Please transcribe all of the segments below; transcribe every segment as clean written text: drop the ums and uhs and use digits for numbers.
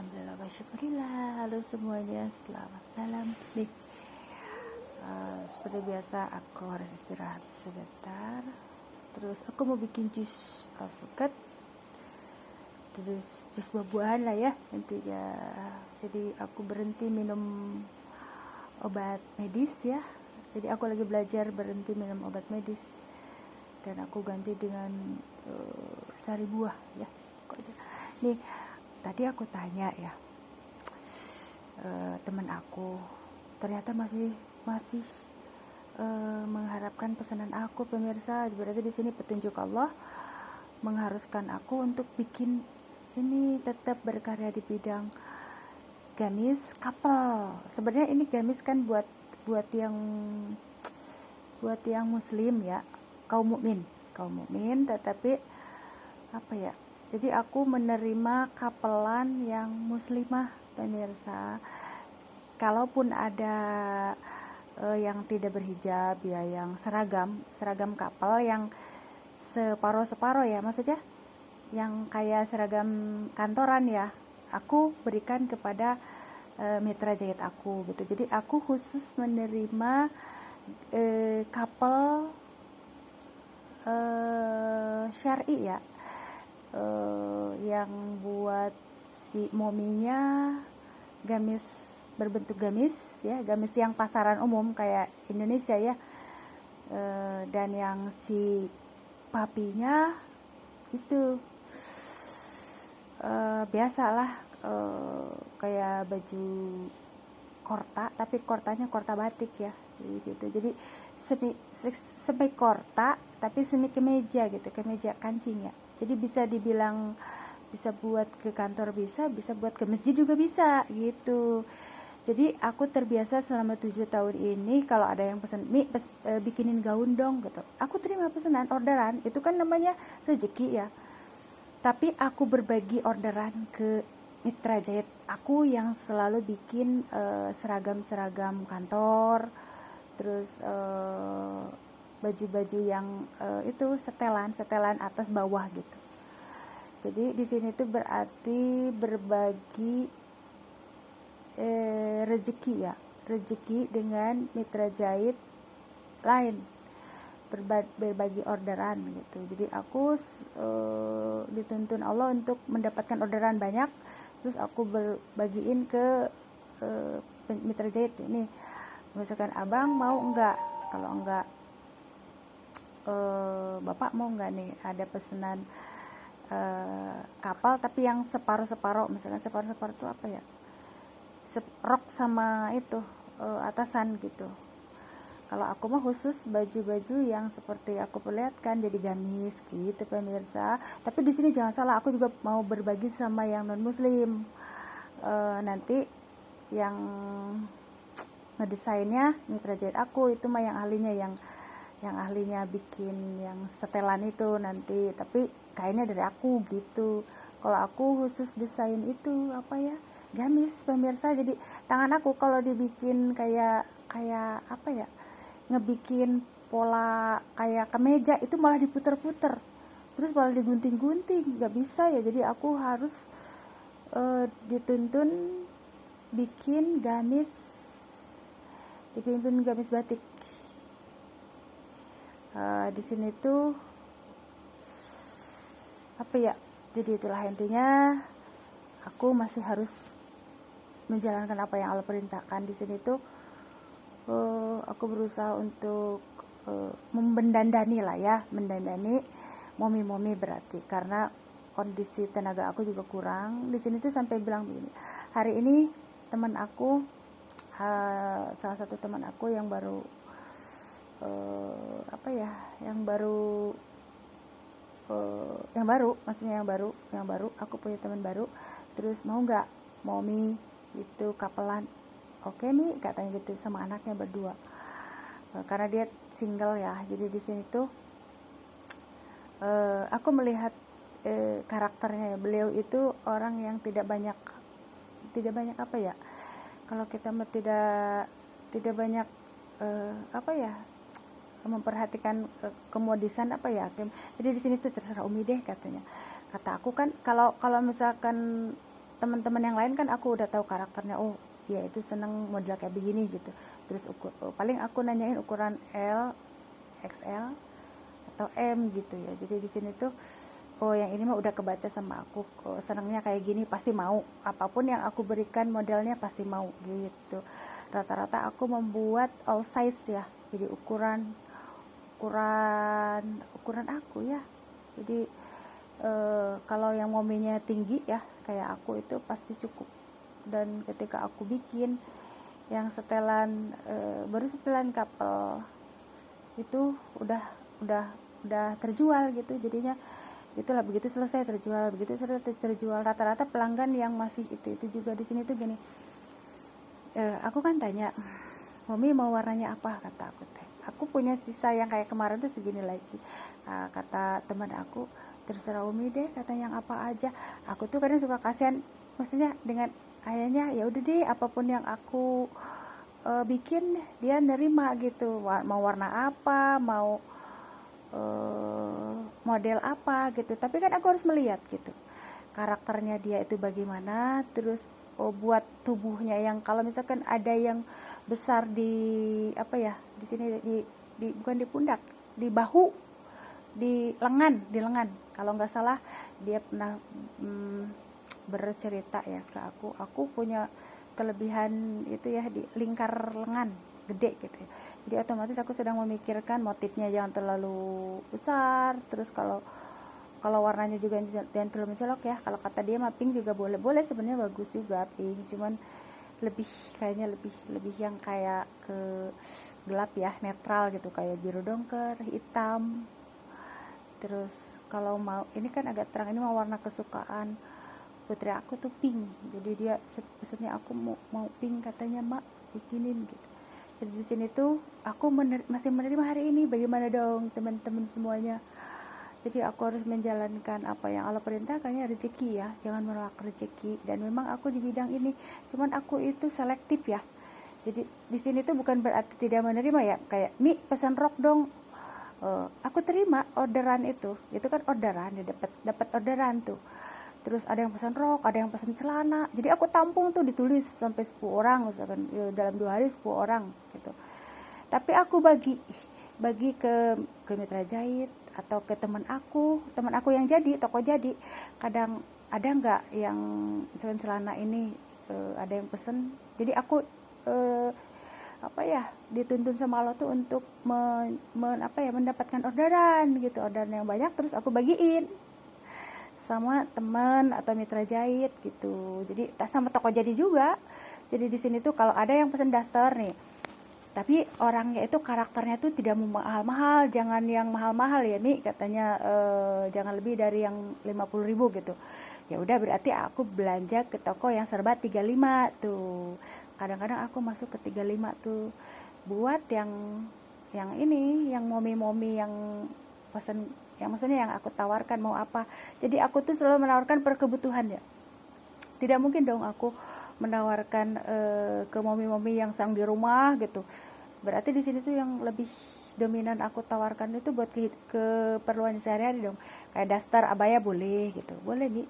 Alhamdulillah wa syukurillah. Halo semuanya, selamat malam nih. Seperti biasa aku harus istirahat sebentar. Terus aku mau bikin jus alpukat. Terus jus buah-buahan lah ya intinya. Jadi aku berhenti minum obat medis ya. Jadi aku lagi belajar berhenti minum obat medis. Dan aku ganti dengan sari buah ya. Nih, tadi aku tanya ya, teman aku ternyata masih mengharapkan pesanan aku, pemirsa. Berarti di sini petunjuk Allah mengharuskan aku untuk bikin ini, tetap berkarya di bidang gamis couple. Sebenarnya ini gamis kan buat yang muslim ya, kaum mukmin, tetapi apa ya? Jadi aku menerima kapelan yang muslimah, pemirsa. Kalaupun ada yang tidak berhijab ya, yang seragam kapel yang separoh ya, maksudnya yang kayak seragam kantoran ya, aku berikan kepada mitra jahit aku gitu. Jadi aku khusus menerima kapel syar'i ya, yang buat si mominya gamis berbentuk gamis ya, gamis yang pasaran umum kayak Indonesia ya, dan yang si papinya itu biasalah, kayak baju korta, tapi kortanya korta batik ya di situ. Jadi semi korta tapi semi kemeja gitu, kemeja kancing ya. Jadi bisa dibilang bisa buat ke kantor, bisa buat ke masjid juga bisa gitu. Jadi aku terbiasa selama 7 tahun ini kalau ada yang pesan, bikinin gaun dong gitu, aku terima pesanan orderan, itu kan namanya rezeki ya. Tapi aku berbagi orderan ke mitra jahit aku yang selalu bikin seragam kantor, terus baju-baju yang itu setelan atas bawah gitu. Jadi di sini tuh berarti berbagi rezeki dengan mitra jahit lain, berbagi orderan gitu. Jadi aku dituntun Allah untuk mendapatkan orderan banyak, terus aku berbagiin ke mitra jahit ini. Misalkan abang mau enggak, kalau enggak bapak mau enggak nih ada pesanan kapal tapi yang separuh, misalkan separuh itu apa ya, rok sama itu atasan gitu. Kalau aku mah khusus baju-baju yang seperti aku perlihatkan, jadi gamis gitu pemirsa. Tapi di sini jangan salah, aku juga mau berbagi sama yang non muslim. Nanti yang ngedesainnya mitra jahit aku itu mah yang ahlinya bikin yang setelan itu nanti, tapi kainnya dari aku gitu. Kalau aku khusus desain itu apa ya, gamis pemirsa. Jadi tangan aku kalau dibikin kayak apa ya, ngebikin pola kayak kemeja itu malah diputer-puter, terus malah digunting-gunting, nggak bisa ya. Jadi aku harus dituntun bikin gamis batik. Di sini tuh apa ya, jadi itulah intinya, aku masih harus menjalankan apa yang Allah perintahkan. Di sini tuh aku berusaha untuk mendandani momi berarti, karena kondisi tenaga aku juga kurang. Di sini tuh sampai bilang begini, hari ini teman aku, salah satu teman aku yang baru yang baru, aku punya teman baru, terus mau nggak momi itu kapelan. Oke Mi, katanya gitu sama anaknya berdua, karena dia single ya. Jadi di sini tuh aku melihat karakternya ya. Beliau itu orang yang tidak banyak apa ya, kalau kita tidak banyak apa ya, memperhatikan kemodisan apa ya. Jadi di sini tuh terserah Umi deh katanya. Kata aku kan kalau misalkan teman-teman yang lain kan aku udah tahu karakternya, oh dia itu seneng model kayak begini gitu. Terus paling aku nanyain ukuran L, XL atau M gitu ya. Jadi di sini tuh oh yang ini mah udah kebaca sama aku, oh, senangnya kayak gini, pasti mau apapun yang aku berikan modelnya pasti mau gitu. Rata-rata aku membuat all size ya, jadi ukuran ukuran ukuran aku ya. Jadi kalau yang mominya tinggi ya kayak aku itu pasti cukup. Dan ketika aku bikin yang setelan baru setelan couple itu udah terjual gitu, jadinya itulah, begitu selesai terjual, begitu selesai terjual. Rata-rata pelanggan yang masih itu juga di sini tuh gini, aku kan tanya, Mami mau warnanya apa, kata aku teh, aku punya sisa yang kayak kemarin tuh segini lagi. Kata teman aku, terserah Umi deh, kata yang apa aja. Aku tuh kadang suka kasihan, maksudnya dengan kayaknya ya udah deh apapun yang aku bikin dia nerima gitu, mau warna apa, mau model apa gitu. Tapi kan aku harus melihat gitu karakternya dia itu bagaimana. Terus buat tubuhnya yang kalau misalkan ada yang besar di apa ya, di sini di bukan di pundak, di bahu, di lengan kalau nggak salah. Dia pernah bercerita ya ke aku punya kelebihan itu ya di lingkar lengan gede gitu ya. Jadi otomatis aku sedang memikirkan motifnya jangan terlalu besar. Terus kalau warnanya juga jangan terlalu mencolok ya. Kalau kata dia mah pink juga boleh sebenarnya, bagus juga pink, cuman lebih kayaknya lebih yang kayak ke gelap ya, netral gitu, kayak biru dongker, hitam. Terus kalau mau ini kan agak terang, ini mau warna kesukaan putri aku tuh pink. Jadi dia pesennya aku mau pink, katanya mak bikinin gitu. Jadi di sini tuh aku masih menerima hari ini. Bagaimana dong teman-teman semuanya? Jadi aku harus menjalankan apa yang Allah perintahkan ya, rezeki ya, jangan menolak rezeki. Dan memang aku di bidang ini, cuman aku itu selektif ya. Jadi di sini tuh bukan berarti tidak menerima ya, kayak Mi pesan rok dong. Aku terima orderan itu kan orderan ya, dapat orderan tuh. Terus ada yang pesan rok, ada yang pesan celana. Jadi aku tampung tuh, ditulis sampai 10 orang misalkan ya, dalam 2 hari 10 orang gitu. Tapi aku bagi ke mitra jahit atau ke teman aku yang jadi toko jadi. Kadang ada nggak yang celana ini ada yang pesen. Jadi aku apa ya, dituntun sama Allah tuh untuk mendapatkan orderan gitu, orderan yang banyak, terus aku bagiin sama teman atau mitra jahit gitu. Jadi sama toko jadi juga. Jadi di sini tuh kalau ada yang pesen daster nih, tapi orangnya itu karakternya tuh tidak mau mahal-mahal, jangan yang mahal-mahal ya Mi, katanya jangan lebih dari yang 50.000 gitu. Ya udah, berarti aku belanja ke toko yang serba 35 tuh. Kadang-kadang aku masuk ke 35 tuh buat yang ini, yang momi-momi yang pesen, yang maksudnya yang aku tawarkan mau apa. Jadi aku tuh selalu menawarkan per kebutuhan ya. Tidak mungkin dong aku menawarkan ke momi-momi yang sang di rumah gitu. Berarti di sini tuh yang lebih dominan aku tawarkan itu buat keperluan sehari-hari dong. Kayak daster, abaya boleh gitu. Boleh nih.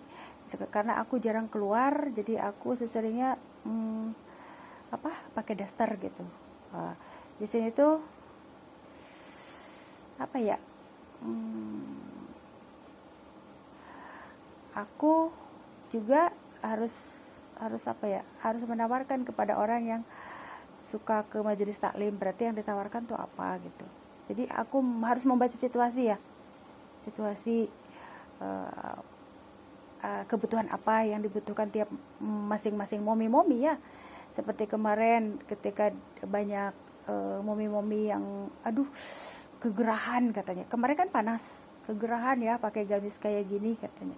Karena aku jarang keluar, jadi aku seseringnya pakai daster gitu. Di sini tuh apa ya? Aku juga harus harus menawarkan kepada orang yang suka ke majelis taklim. Berarti yang ditawarkan tuh apa gitu. Jadi aku harus membaca situasi ya, situasi kebutuhan apa yang dibutuhkan tiap masing-masing momi-momi ya. Seperti kemarin ketika banyak momi-momi yang kegerahan katanya. Kemarin kan panas, kegerahan ya pakai gamis kayak gini katanya.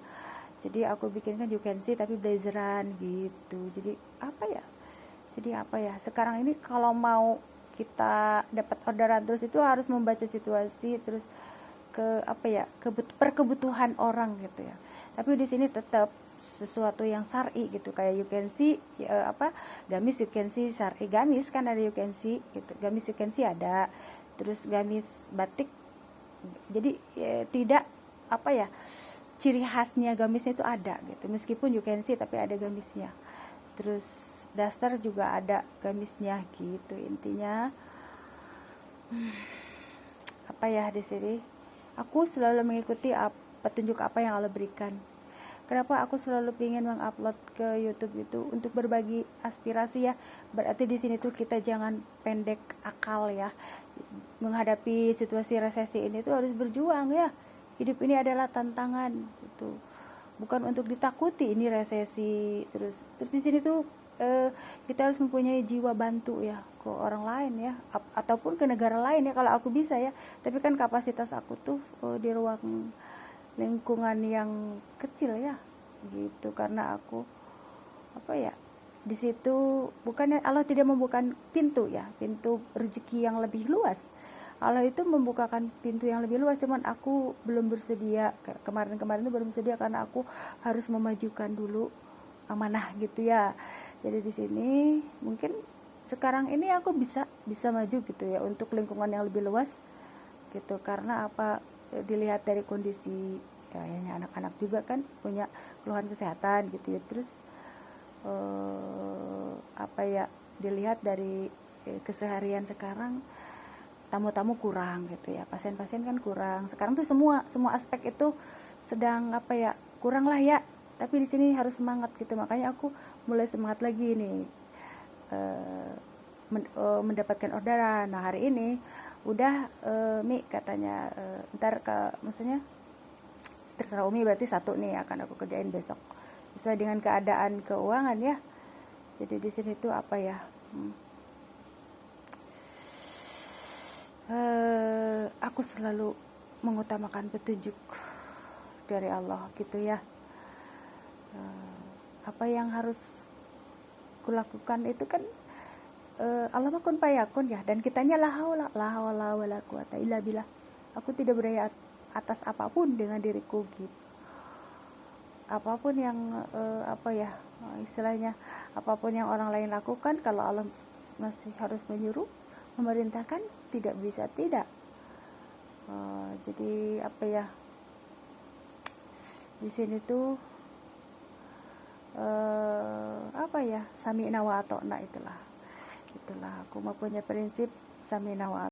Jadi aku bikinkan you can see tapi blazeran gitu. Jadi apa ya? Sekarang ini kalau mau kita dapat orderan terus itu harus membaca situasi, terus perkebutuhan orang gitu ya. Tapi di sini tetap sesuatu yang syar'i gitu, kayak you can see gamis you can see syar'i, gamis kan ada you can see gitu, gamis you can see ada, terus gamis batik. Jadi tidak ciri khasnya gamisnya itu ada gitu, meskipun you can see tapi ada gamisnya. Terus daster juga ada gamisnya gitu. Intinya apa ya, di sini aku selalu mengikuti petunjuk apa yang Allah berikan. Kenapa aku selalu ingin mengupload ke YouTube itu untuk berbagi aspirasi ya. Berarti di sini tuh kita jangan pendek akal ya. Menghadapi situasi resesi ini tuh harus berjuang ya. Hidup ini adalah tantangan gitu. Bukan untuk ditakuti ini resesi. Terus di sini tuh kita harus mempunyai jiwa bantu ya ke orang lain ya, ataupun ke negara lain ya kalau aku bisa ya. Tapi kan kapasitas aku tuh di ruang lingkungan yang kecil ya gitu, karena aku apa ya, di situ bukannya Allah tidak membuka pintu ya, pintu rezeki yang lebih luas. Allah itu membukakan pintu yang lebih luas, cuman aku belum bersedia. Kemarin-kemarin itu belum bersedia karena aku harus memajukan dulu amanah gitu ya. Jadi di sini mungkin sekarang ini aku bisa maju gitu ya untuk lingkungan yang lebih luas gitu. Karena apa, dilihat dari kondisi ya, anak-anak juga kan punya keluhan kesehatan gitu ya. Terus apa ya, dilihat dari keseharian sekarang tamu-tamu kurang gitu ya, pasien-pasien kan kurang sekarang tuh, semua aspek itu sedang apa ya, kurang lah ya. Tapi di sini harus semangat gitu, makanya aku mulai semangat lagi nih mendapatkan orderan. Nah hari ini udah Mi katanya ntar maksudnya terserah Umi, berarti satu nih akan aku kerjain besok sesuai dengan keadaan keuangan ya. Jadi di sini tuh apa ya, aku selalu mengutamakan petunjuk dari Allah gitu ya. Apa yang harus kulakukan itu kan Allah mah kun payakun ya, dan kitanya la haula wala quwata illa billah. Aku tidak berdaya atas apapun dengan diriku gitu. Apapun yang apa ya istilahnya, apapun yang orang lain lakukan, kalau Allah masih harus menyuruh, memerintahkan, tidak bisa tidak. Jadi apa ya, di sini tuh apa ya, sami'na wa ata'na, itulah aku mempunyai prinsip sami'na wa